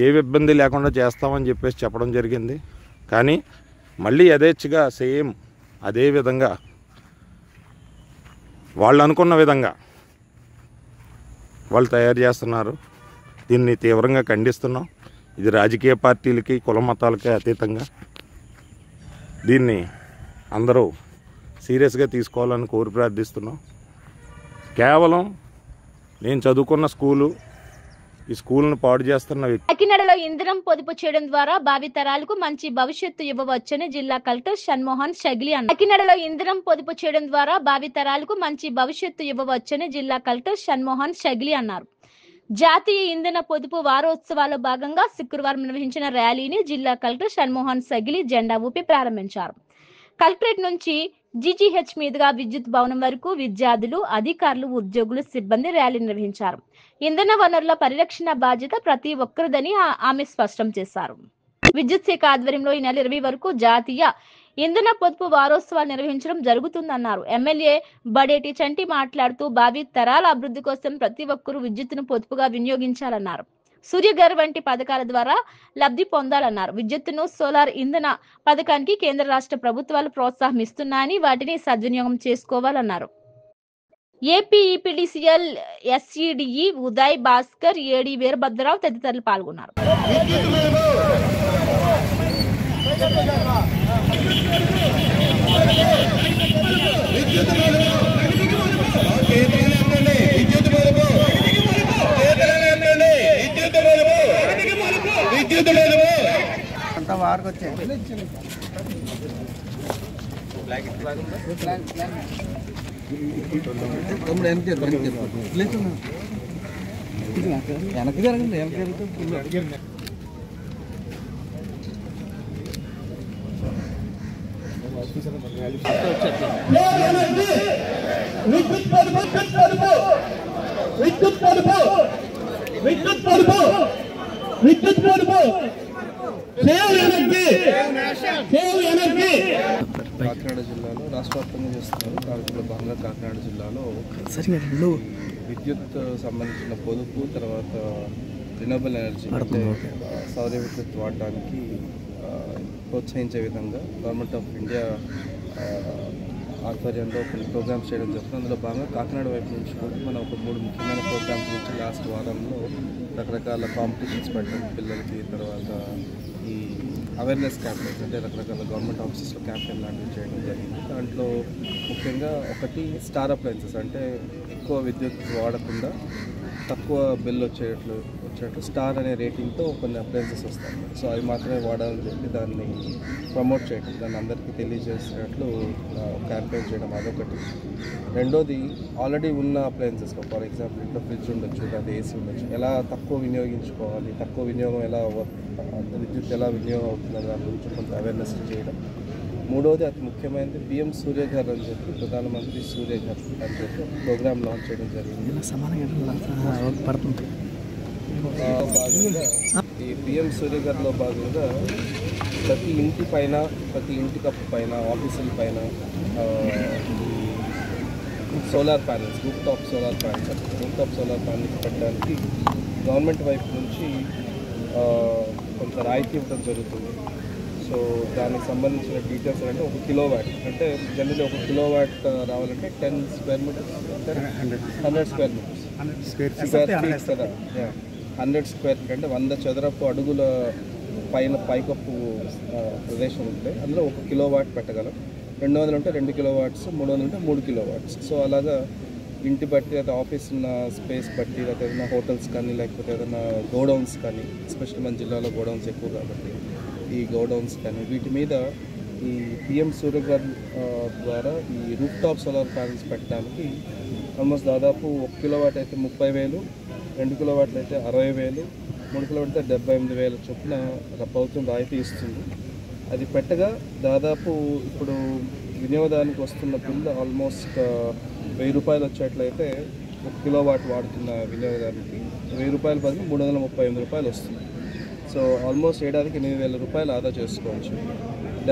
ఏ ఇబ్బంది లేకుండా చేస్తామని చెప్పేసి చెప్పడం జరిగింది. కానీ మళ్ళీ యథేచ్ఛగా సేమ్ అదే విధంగా వాళ్ళు అనుకున్న విధంగా వాళ్ళు తయారు చేస్తున్నారు. దీన్ని తీవ్రంగా ఖండిస్తున్నాం. ఇది రాజకీయ పార్టీలకి కుల మతాలకి అతీతంగా దీన్ని అందరూ సీరియస్గా తీసుకోవాలని కోరి ప్రార్థిస్తున్నాం. కేవలం నేను చదువుకున్న స్కూలు, ఈ స్కూల్ను పాడు చేస్తున్న కాకినాడలో ఇంధనం పొదుపు చేయడం ద్వారా భావి తరాలకు మంచి భవిష్యత్తు ఇవ్వవచ్చని జిల్లా కలెక్టర్ షణ్మోహన్ షగిలి అన్నారు. కాకినాడలో ఇంధనం పొదుపు చేయడం ద్వారా భావి తరాలకు మంచి భవిష్యత్తు ఇవ్వవచ్చని జిల్లా కలెక్టర్ షణ్మోహన్ షగిలి అన్నారు. జాతీయ ఇంధన పొదుపు వారోత్సవాల్లో భాగంగా శుక్రవారం నిర్వహించిన ర్యాలీని జిల్లా కలెక్టర్ షణ్మోహన్ షగిలి జెండా ఊపి ప్రారంభించారు. కలెక్టరేట్ నుంచి జీజీహెచ్ మీదుగా విద్యుత్ భవనం వరకు విద్యార్థులు, అధికారులు, ఉద్యోగులు, సిబ్బంది ర్యాలీ నిర్వహించారు. ఇంధన వనరుల పరిరక్షణ బాధ్యత ప్రతి ఒక్కరిదని ఆమె స్పష్టం చేశారు. విద్యుత్ శాఖ ఆధ్వర్యంలో ఈ నెల 20 వరకు జాతీయ ఇంధన పొదుపు వారోత్సవాలు నిర్వహించడం జరుగుతుందన్నారు. ఎమ్మెల్యే బడేటి చంటి మాట్లాడుతూ భావి తరాల అభివృద్ధి కోసం ప్రతి ఒక్కరూ విద్యుత్తును పొదుపుగా వినియోగించాలన్నారు. సూర్యఘర్ వంటి పథకాల ద్వారా లబ్ధి పొందాలన్నారు. విద్యుత్తును సోలార్ ఇంధన పథకానికి కేంద్ర రాష్ట్ర ప్రభుత్వాలు ప్రోత్సాహం ఇస్తున్నాయని వాటిని సద్వినియోగం చేసుకోవాలన్నారు. AP EPDCL SEDE Uday Bhaskar, AD Veerabhadra Rao తదితరులు పాల్గొన్నారు. అంతా వారికి వచ్చాయి. వెనక్కి జరగండి, వెనక్కి జరుగుతుంది. కాకినాడ జిల్లాలో రాష్ట్ర వ్యాప్తంగా చేస్తున్నారు. దాంట్లో భాగంగా కాకినాడ జిల్లాలో విద్యుత్ సంబంధించిన పొదుపు, తర్వాత రినబుల్ ఎనర్జీ అంటే సౌర విద్యుత్ వాడడానికి ప్రోత్సహించే విధంగా గవర్నమెంట్ ఆఫ్ ఇండియా ఆధ్వర్యంలో కొన్ని ప్రోగ్రామ్స్ చేయడం జరుగుతుంది. అందులో భాగంగా కాకినాడ వైపు నుంచి కూడా మనం ఒక 3 ముఖ్యమైన ప్రోగ్రామ్స్ నుంచి లాస్ట్ వారంలో రకరకాల కాంపిటీషన్స్ పెట్టడం పిల్లలకి, తర్వాత ఈ అవేర్నెస్ క్యాంపెయిన్స్ అంటే రకరకాల గవర్నమెంట్ ఆఫీసెస్లో క్యాంపెయిన్ లాంటివి చేయడం జరిగింది. దాంట్లో ముఖ్యంగా ఒకటి స్టార్ అప్లయన్సెస్ అంటే ఎక్కువ విద్యుత్ వాడకుండా తక్కువ బిల్ వచ్చేటట్లు స్టార్ అనే రేటింగ్తో కొన్ని అప్లయన్సెస్ వస్తాయి. సో అవి మాత్రమే వాడాలని చెప్పి దాన్ని ప్రమోట్ చేయడం, దాన్ని అందరికీ తెలియజేసేటట్లు క్యాంపెయిన్ చేయడం అదొకటి. రెండోది ఆల్రెడీ ఉన్న అప్లయన్సెస్లో ఫర్ ఎగ్జాంపుల్ ఇంట్లో ఫ్రిడ్జ్ ఉండొచ్చు, లేదా ఏసీ ఉండొచ్చు, ఎలా తక్కువ వినియోగించుకోవాలి, తక్కువ వినియోగం ఎలా విద్యుత్ ఎలా వినియోగం అవుతుందని దాని గురించి కొంత అవేర్నెస్ చేయడం. మూడవది అతి ముఖ్యమైనది పిఎం సూర్యఘర్ అని చెప్పి ప్రధానమంత్రి సూర్యఘర్ అని చెప్పి ప్రోగ్రామ్ లాంచ్ చేయడం జరిగింది. భాగంగా ఈ పిఎం సూర్యఘర్లో భాగంగా ప్రతి ఇంటి పైన, ప్రతి ఇంటి కప్పు పైన, ఆఫీసుల పైన solar panels, roof top solar panels పెట్టడానికి గవర్నమెంట్ వైపు నుంచి కొంత రాయితీ ఇవ్వడం జరుగుతుంది. సో దానికి సంబంధించిన డీటెయిల్స్ అంటే 1 కిలోవాట్ అంటే జనరల్లీ 1 కిలోవాట్ రావాలంటే 10 square metres, 100 square metres, 100 square feet అంటే 100 చదరపు అడుగుల పైన పైకప్పు ప్రదేశం ఉంటే అందులో 1 కిలోవాట్ పెట్టగలం. 200 ఉంటే 2 కిలోవాట్స్, 300 ఉంటే 3 కిలోవాట్స్. సో అలాగా ఇంటి బట్టి, లేదా ఆఫీస్ ఉన్న స్పేస్ బట్టి, లేదా ఏదైనా హోటల్స్ కానీ, లేకపోతే ఏదైనా గోడౌన్స్ కానీ, ఎస్పెషల్లీ మన జిల్లాలో గోడౌన్స్ ఎక్కువ కాబట్టి ఈ గోడౌన్స్ కానీ వీటి మీద ఈ పిఎం సూర్యఘర్ ద్వారా ఈ రూఫ్ టాప్ సోలార్ ప్యానల్స్ పెట్టడానికి ఆల్మోస్ట్ దాదాపు 1 కిలోవాట్ అయితే 30,000, 2 కిలోవాట్లు అయితే 60,000, 3 కిలోవాట్ అయితే 78,000 చొప్పున ప్రభుత్వం రాయితీ ఇస్తుంది. అది పెట్టగా దాదాపు ఇప్పుడు వినియోగదానికి వస్తున్న బిల్లు ఆల్మోస్ట్ 1000 రూపాయలు వచ్చేట్లయితే 1 కిలోవాట్ వాడుతున్న వినియోగదానికి 1000 రూపాయల బదులు 338 రూపాయలు వస్తుంది. సో ఆల్మోస్ట్ ఏడాదికి 8,000 రూపాయలు ఆదా చేసుకోవచ్చు.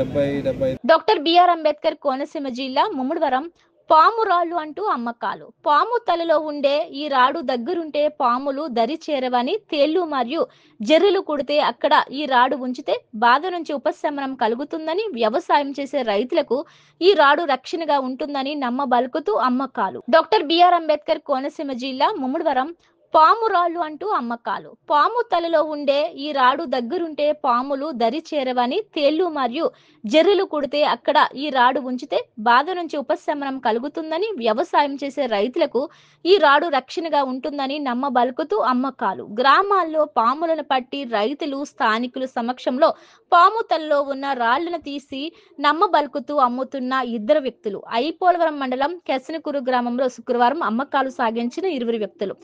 70 డాక్టర్ బిఆర్ అంబేద్కర్ కోనసీమ జిల్లా ముమ్మడివరం పాము రాళ్ళు అంటూ అమ్మకాలు. పాము తలలో ఉండే ఈ రాడు దగ్గరుంటే పాములు దరి చేరవని, తేళ్లు మరియు జర్రులు కుడితే అక్కడ ఈ రాడు ఉంచితే బాధ నుంచి ఉపశమనం కలుగుతుందని, వ్యవసాయం చేసే రైతులకు ఈ రాడు రక్షణగా ఉంటుందని నమ్మబలుకుతూ అమ్మకాలు. డాక్టర్ బిఆర్ అంబేద్కర్ కోనసీమ జిల్లా ముమ్మడివరం పాము రాళ్ళు అంటూ అమ్మకాలు. పాము తలలో ఉండే ఈ రాడు దగ్గరుంటే పాములు దరి చేరవని, తేళ్లు మరియు జర్రులు కుడితే అక్కడ ఈ రాడు ఉంచితే బాధ నుంచి ఉపశమనం కలుగుతుందని, వ్యవసాయం చేసే రైతులకు ఈ రాడు రక్షణగా ఉంటుందని నమ్మబలుకుతూ అమ్మకాలు. గ్రామాల్లో పాములను పట్టి రైతులు, స్థానికులు సమక్షంలో పాము తలలో ఉన్న రాళ్లను తీసి నమ్మబలుకుతూ అమ్ముతున్న 2 వ్యక్తులు. ఐపోలవరం మండలం కెసనకూరు గ్రామంలో శుక్రవారం అమ్మకాలు సాగించిన 20 వ్యక్తులు.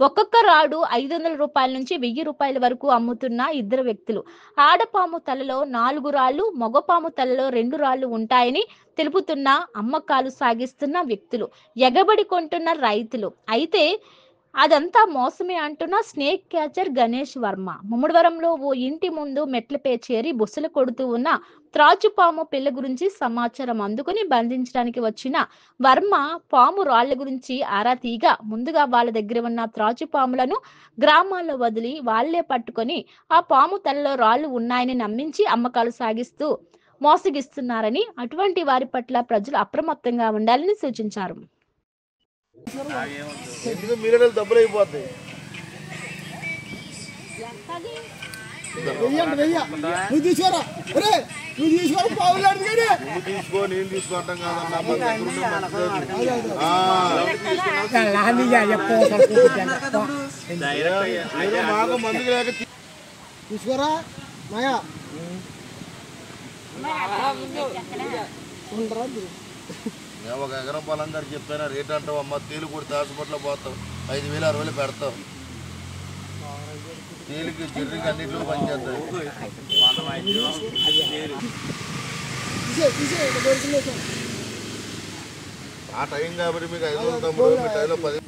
ఒక్కొక్క రాడు 500 రూపాయల నుంచి 1000 రూపాయల వరకు అమ్ముతున్న 2 వ్యక్తులు. ఆడపాము తలలో 4 రాళ్లు, మగపాము తలలో 2 రాళ్లు ఉంటాయని తెలుపుతున్న అమ్మకాలు సాగిస్తున్న వ్యక్తులు, ఎగబడి కొంటున్న రైతులు. అయితే అదంతా మోసమే అంటున్న స్నేక్ క్యాచర్ గణేష్ వర్మ. ముమ్మడివరంలో ఓ ఇంటి ముందు మెట్లపై చేరి బుసలు కొడుతూ ఉన్న త్రాచుపాము పిల్ల గురించి సమాచారం అందుకుని బంధించడానికి వచ్చిన వర్మ పాము రాళ్ల గురించి ఆరా తీగా ముందుగా వాళ్ళ దగ్గర ఉన్న త్రాచుపాములను గ్రామాల్లో వదిలి వాళ్లే పట్టుకొని ఆ పాము తలలో రాళ్లు ఉన్నాయని నమ్మించి అమ్మకాలు సాగిస్తూ మోసగిస్తున్నారని, అటువంటి వారి పట్ల ప్రజలు అప్రమత్తంగా ఉండాలని సూచించారు. డబ్బులు అయిపోతాయి. నువ్వు తీసుకోరా, నువ్వు తీసుకోరా, పావులాడు నువ్వు తీసుకో, నేను తీసుకుంటాం మాకు మందు లేక తీసుకోరా మాయా. మేము 1 ఎకరం పొలం గారు చెప్పాను, రేట్ అంటావు అమ్మ, తేలు కొడితే హాస్పిటల్లో పోతాం, 5,000 6,000 పెడతాం. తేలికి జర్రికి అన్నింటిలో పనిచేస్తాయి. ఆ టైం కాబట్టి మీకు 500 తమ్ముడు, మీ టైంలో 10.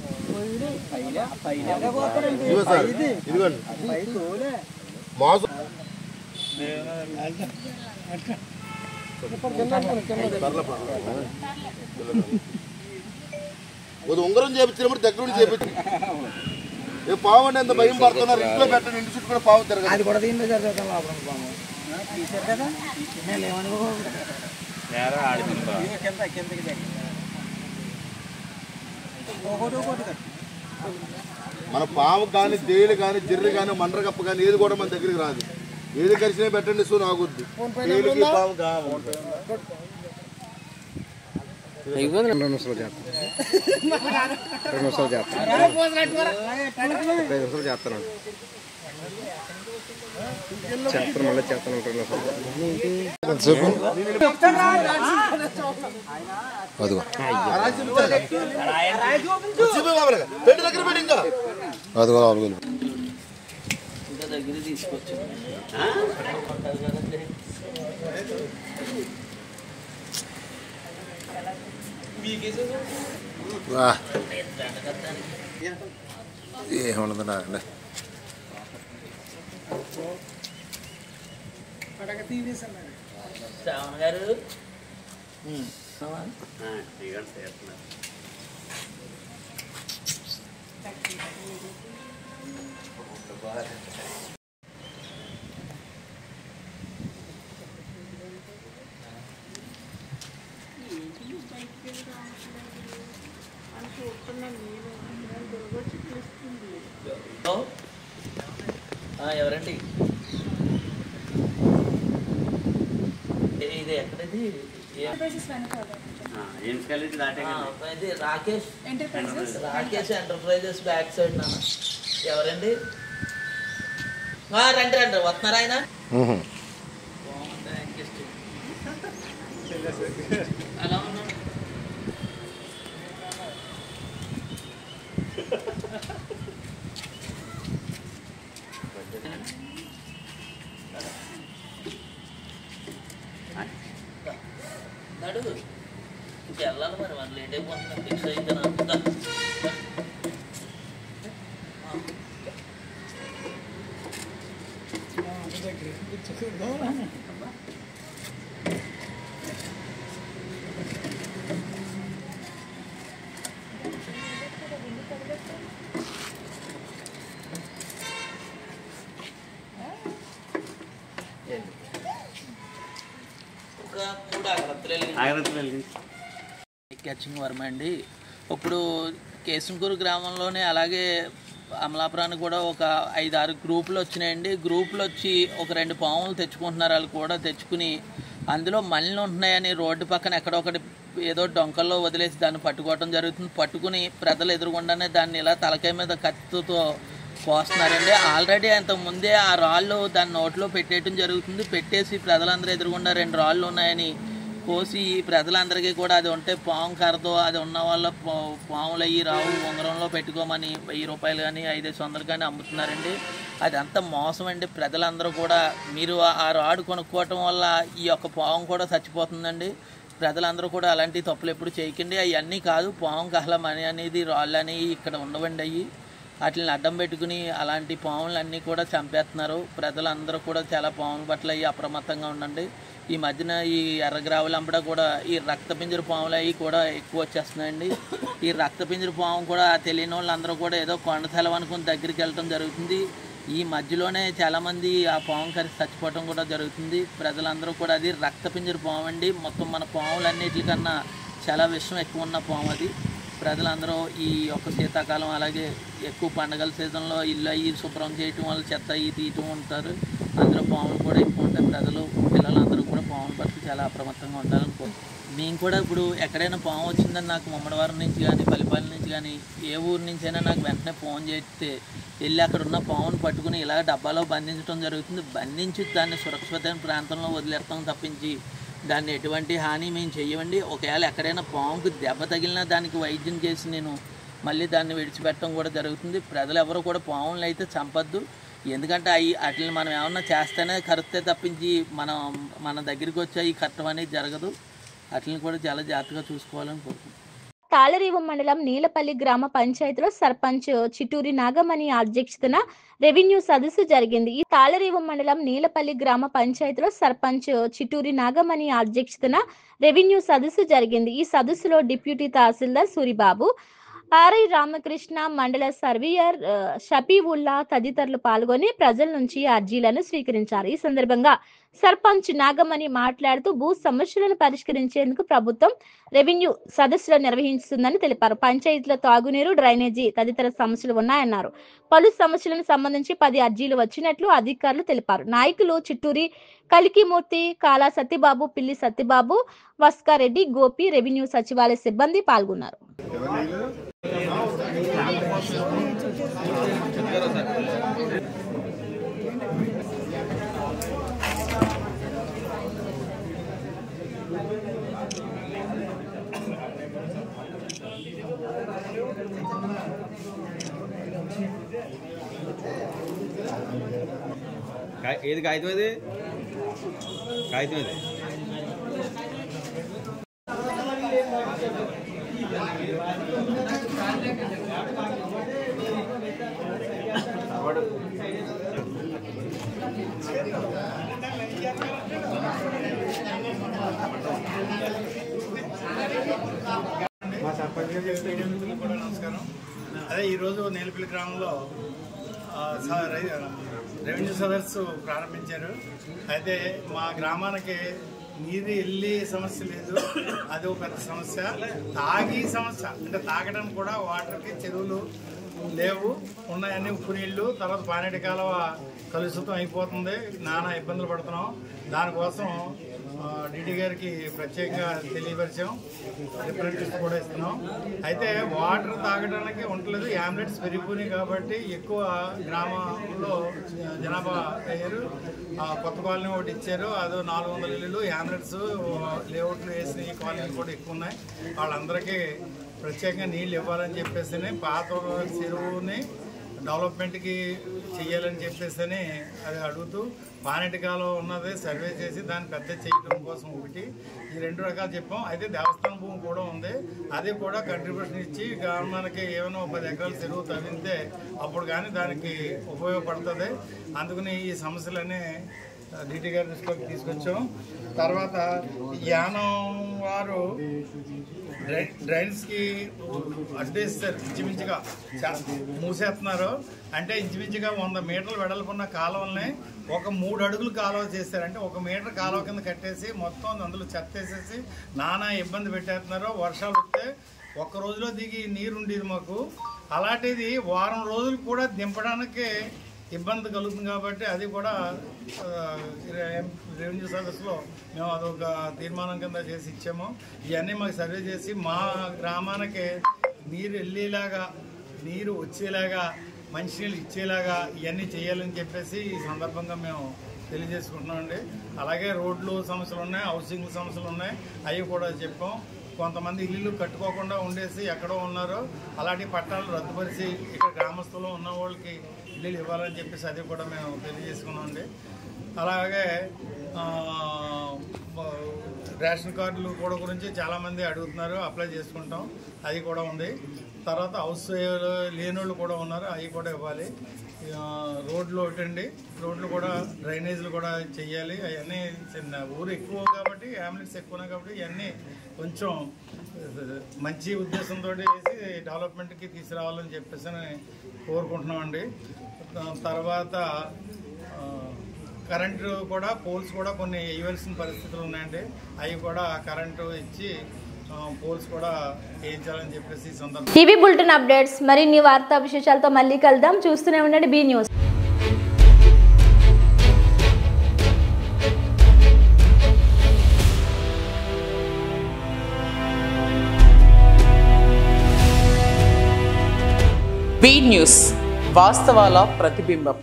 ఇదిగో సార్, ఇదిగోండి మాసు ఉంగరం చేపించినప్పుడు దగ్గర నుండి చేపించి పావు అంటే ఎంత భయం పడుతున్నారు. ఇంట్లో పెట్టండి, ఇంటి చుట్టూ కూడా పావు తిరగదు. అది కూడా దీంట్లో జరుగుతాం పాము తీసారు కదా. మన పాము కానీ, తేలు కానీ, జర్రి కానీ, మండ్రగప్ప కానీ ఏది కూడా మన దగ్గరికి రాదు. ఏది కలిసినా పెట్టండి, సో నాగుద్ది. తేలికి పాము కావాలి. 2 నిమిషాలు చేస్తాను. 2 నిమిషాలు చేస్తాను. 5 నిమిషాలు చేస్తాను. చేస్తాను, మళ్ళీ చేస్తాను. 2 నిమిషాలు అదిగో అదిగో అదిగో దగ్గర తీసుకొచ్చు. ఏముండదు నాకండి. శ్రావణ్ గారు ఎవరండి ఇది? ఎక్కడది? రాకేష్ ఎంటర్ప్రైజెస్ బ్యాక్ సైడ్ నాన్న. ఎవరండి? రండి రండి, వస్తున్నారా ఆయన? అలా ఉన్నా నడుగు ఇంకెళ్ళాలి మరి, మన లేట్ అయిపోతుంది. ఫిక్స్ అయితే అంతా క్యాచింగ్ వర్మ అండి. ఇప్పుడు కేశంకూరు గ్రామంలోనే అలాగే అమలాపురానికి కూడా ఒక 5-6 గ్రూపులు వచ్చినాయండి. గ్రూపులు వచ్చి ఒక 2 పాములు తెచ్చుకుంటున్నారు. వాళ్ళు కూడా తెచ్చుకుని అందులో మళ్ళీ ఉంటున్నాయని రోడ్డు పక్కన ఎక్కడొకటి ఏదో డొంకల్లో వదిలేసి దాన్ని పట్టుకోవడం జరుగుతుంది. పట్టుకుని ప్రజలు ఎదురుగుండానే దాన్ని ఇలా తలకాయ మీద కత్తితో కోస్తున్నారండి. ఆల్రెడీ అంతకుముందే ఆ రాళ్ళు దాని నోట్లో పెట్టేయటం జరుగుతుంది. పెట్టేసి ప్రజలందరూ ఎదురుగుండా 2 రాళ్ళు ఉన్నాయని కోసి ప్రజలందరికీ కూడా అది ఉంటే పాము కరదో అది ఉన్న వాళ్ళ పాములు అయ్యి రావు, ఉంగరంలో పెట్టుకోమని 1000 రూపాయలు కానీ 500 కానీ అమ్ముతున్నారండి. అది అంత మోసం అండి. ప్రజలందరూ కూడా మీరు ఆ రాడు కొనుక్కోవటం వల్ల ఈ యొక్క పాము కూడా చచ్చిపోతుందండి. ప్రజలందరూ కూడా అలాంటి తప్పులు ఎప్పుడు చేయకండి. అవన్నీ కాదు, పాము కహలం అని అనేది రాళ్ళు అనేవి ఇక్కడ ఉండవండి. అవి వాటిని అడ్డం పెట్టుకుని అలాంటి పాములన్నీ కూడా చంపేస్తున్నారు. ప్రజలందరూ కూడా చాలా పాముల పట్ల అప్రమత్తంగా ఉండండి. ఈ మధ్యన ఈ ఎర్రగ్రావులంబడ కూడా ఈ రక్తపింజర పాములు అవి కూడా ఎక్కువ వచ్చేస్తున్నాయండి. ఈ రక్తపింజర పాము కూడా తెలియని వాళ్ళందరూ కూడా ఏదో కొండ సెలవు అనుకుని దగ్గరికి వెళ్ళడం జరుగుతుంది. ఈ మధ్యలోనే చాలామంది ఆ పాము కరిసి చచ్చిపోవడం కూడా జరుగుతుంది. ప్రజలందరూ కూడా అది రక్తపింజర పాము అండి. మొత్తం మన పాములన్నిటికన్నా చాలా విషం ఎక్కువ ఉన్న పాము అది. ప్రజలందరూ ఈ యొక్క శీతాకాలం అలాగే ఎక్కువ పండగల సీజన్లో ఇల్లు అవి శుభ్రం చేయటం వల్ల చెత్త అవి తీయటం ఉంటారు. అందులో పాములు కూడా ఎక్కువ ఉంటాయి. ప్రజలు పిల్లలందరూ కూడా పాముల పట్ల చాలా అప్రమత్తంగా ఉండాలని కోరుకుంటున్నాం. మేము కూడా ఇప్పుడు ఎక్కడైనా పాము వచ్చిందని నాకు ముమ్మడివారం నుంచి కానీ పల్లిపాలెం నుంచి కానీ ఏ ఊరి నుంచైనా నాకు వెంటనే ఫోన్ చేస్తే వెళ్ళి అక్కడ ఉన్న పామును పట్టుకుని ఇలా డబ్బాలో బంధించడం జరుగుతుంది. బంధించి దాన్ని సురక్షితమైన ప్రాంతంలో వదిలేస్తాం తప్పించి దాన్ని ఎటువంటి హాని మేము చెయ్యమండి. ఒకవేళ ఎక్కడైనా పాముకు దెబ్బ తగిలినా దానికి వైద్యం చేసి నేను మళ్ళీ దాన్ని విడిచిపెట్టడం కూడా జరుగుతుంది. ప్రజలు ఎవరు కూడా పాములను అయితే చంపద్దు. ఎందుకంటే వాటిని మనం ఏమన్నా చేస్తేనే కరిస్తే తప్పించి మన దగ్గరికి వచ్చే ఈ కట్టం అనేది జరగదు. వాటిని కూడా చాలా జాగ్రత్తగా చూసుకోవాలని కోరుకుంటున్నాం. తాళరేవు మండలం నీలపల్లి గ్రామ పంచాయతీలో సర్పంచ్ చిట్టూరి నాగమణి అధ్యక్షతన రెవెన్యూ సదస్సు జరిగింది. ఈ తాళరేవు మండలం నీలపల్లి గ్రామ పంచాయతీలో సర్పంచ్ చిట్టూరి నాగమణి అధ్యక్షతన రెవెన్యూ సదస్సు జరిగింది. ఈ సదస్సులో డిప్యూటీ తహసీల్దార్ సూరిబాబు, ఆర్ఐ రామకృష్ణ, మండల సర్వేయర్ షఫీవుల్లా తదితరులు పాల్గొని ప్రజల నుంచి అర్జీలను స్వీకరించారు. ఈ సందర్భంగా సర్పంచ్ నాగమణి మాట్లాడుతూ భూ సమస్యలను పరిష్కరించేందుకు ప్రభుత్వం రెవెన్యూ సదస్సులు నిర్వహిస్తుందని తెలిపారు. పంచాయతీలో తాగునీరు, డ్రైనేజీ తదితర సమస్యలు ఉన్నాయన్నారు. పలు సమస్యలకు సంబంధించి 10 అర్జీలు వచ్చినట్లు అధికారులు తెలిపారు. నాయకులు చిట్టూరి కలికిమూర్తి, కాలా సత్యబాబు, పిల్లి సత్యబాబు, వస్కారెడ్డి, గోపి, రెవెన్యూ సచివాలయ సిబ్బంది పాల్గొన్నారు. ఏది కాగితం ఇది? కాగితం ఇది మా సర్పంచ్ గారికి కూడా నమస్కారం. అదే ఈరోజు నేలపల్లి గ్రామంలో రెవెన్యూ సదస్సు ప్రారంభించారు. అయితే మా గ్రామానికి నీరు వెళ్ళి సమస్య లేదు, అది ఒక పెద్ద సమస్య. తాగి సమస్య అంటే తాగడానికి కూడా వాటర్కి చెరువులు లేవు, ఉన్నాయన్నీ ఉప్పు నీళ్ళు. తర్వాత పానేటి కాలువ కలుషితం అయిపోతుంది, నానా ఇబ్బందులు పడుతున్నాం. దానికోసం డీడీ గారికి ప్రత్యేకంగా తెలియపరిచాం, రిప్రజెంటేటివ్స్ కూడా ఇస్తున్నాం. అయితే వాటర్ తాగడానికి ఉండలేదు, యామ్లెట్స్ పెరిగిపోయినాయి కాబట్టి ఎక్కువ గ్రామంలో జనాభా అయ్యారు. కొత్త కాలనీ ఒకటి ఇచ్చారు, అది 400 ఇళ్ళు. యామ్లెట్స్ లేఅవుట్లు వేసిన ఈ కాలనీలు కూడా ఎక్కువ ఉన్నాయి. వాళ్ళందరికీ ప్రత్యేకంగా నీళ్ళు ఇవ్వాలని చెప్పేసి పాత చెరువుని డెవలప్మెంట్కి చెయ్యాలని చెప్పేసి అది అడుగుతూ పానేటి కాలం ఉన్నది సర్వే చేసి దాన్ని పెద్ద చేయడం కోసం ఒకటి, ఈ 2 రకాలు చెప్పాం. అయితే దేవస్థానం భూమి కూడా ఉంది, అది కూడా కంట్రిబ్యూషన్ ఇచ్చి గ్రామానికి ఏమైనా 10 ఎకరాల చెరువు తవ్వితే అప్పుడు కానీ దానికి ఉపయోగపడుతుంది. అందుకని ఈ సమస్యలన్నీ డీటీ గారి దృష్టిలోకి తీసుకొచ్చాం. తర్వాత యానం వారు డ్రైన్స్కి అడ్డేస్తారు, ఇంచుమించుగా మూసేస్తున్నారు. అంటే ఇంచుమించుగా 100 మీటర్లు వెడల్పున్న కాలువల్ని ఒక 3 అడుగులు కాలువ చేస్తారు. అంటే 1 మీటర్ కాలువ కింద కట్టేసి మొత్తం అందులో చెత్త వేసేసి నానా ఇబ్బంది పెట్టేస్తున్నారు. వర్షాలు వస్తే ఒక్క రోజులో దిగి నీరు ఉండేది మాకు, అలాంటిది వారం రోజులు కూడా దింపడానికి ఇబ్బంది కలుగుతుంది. కాబట్టి అది కూడా రెవెన్యూ సదస్సులో మేము అదొక తీర్మానం కింద చేసి ఇచ్చాము. ఇవన్నీ మాకు సర్వే చేసి మా గ్రామానికి నీరు వెళ్ళేలాగా, నీరు వచ్చేలాగా, మంచినీళ్ళు ఇచ్చేలాగా ఇవన్నీ చేయాలని చెప్పేసి ఈ సందర్భంగా మేము తెలియజేసుకుంటున్నామండి. అలాగే రోడ్లు సమస్యలు ఉన్నాయి, హౌసింగ్ సమస్యలు ఉన్నాయి, అవి కూడా చెప్పాం. కొంతమంది ఇల్లు కట్టుకోకుండా ఉండేసి ఎక్కడో ఉన్నారో అలాంటి పట్టాలు రద్దుపరిచి ఇక్కడ గ్రామస్తులు ఉన్న వాళ్ళకి ఇల్లు ఇవ్వాలని చెప్పేసి అది కూడా మేము తెలియజేసుకున్నామండి. అలాగే రేషన్ కార్డులు కూడా గురించి చాలామంది అడుగుతున్నారు, అప్లై చేసుకుంటాం, అది కూడా ఉంది. తర్వాత హౌస్ లేనోళ్ళు కూడా ఉన్నారు, అవి కూడా ఇవ్వాలి. రోడ్లు ఒకటండి, రోడ్లు కూడా డ్రైనేజీలు కూడా చెయ్యాలి. అవన్నీ చిన్న ఊరు ఎక్కువ కాబట్టి, అంబులెన్స్ ఎక్కువ ఉన్నాయి కాబట్టి ఇవన్నీ కొంచెం మంచి ఉద్దేశంతో వేసి డెవలప్మెంట్కి తీసుకురావాలని చెప్పేసి కోరుకుంటున్నామండి. తర్వాత కరెంటు కూడా పోల్స్ కూడా కొన్ని వేయవలసిన పరిస్థితులు ఉన్నాయండి, అవి కూడా కరెంటు ఇచ్చి పోల్స్ కూడా వేయించాలని చెప్పేసి సందర్భంగా. టీవీ బులెటిన్ అప్డేట్స్ మరిన్ని వార్తా విశేషాలతో మళ్ళీ కలుద్దాం. చూస్తూనే ఉండండి బీ న్యూస్. బీ న్యూస్, వాస్తవాల ప్రతిబింబం.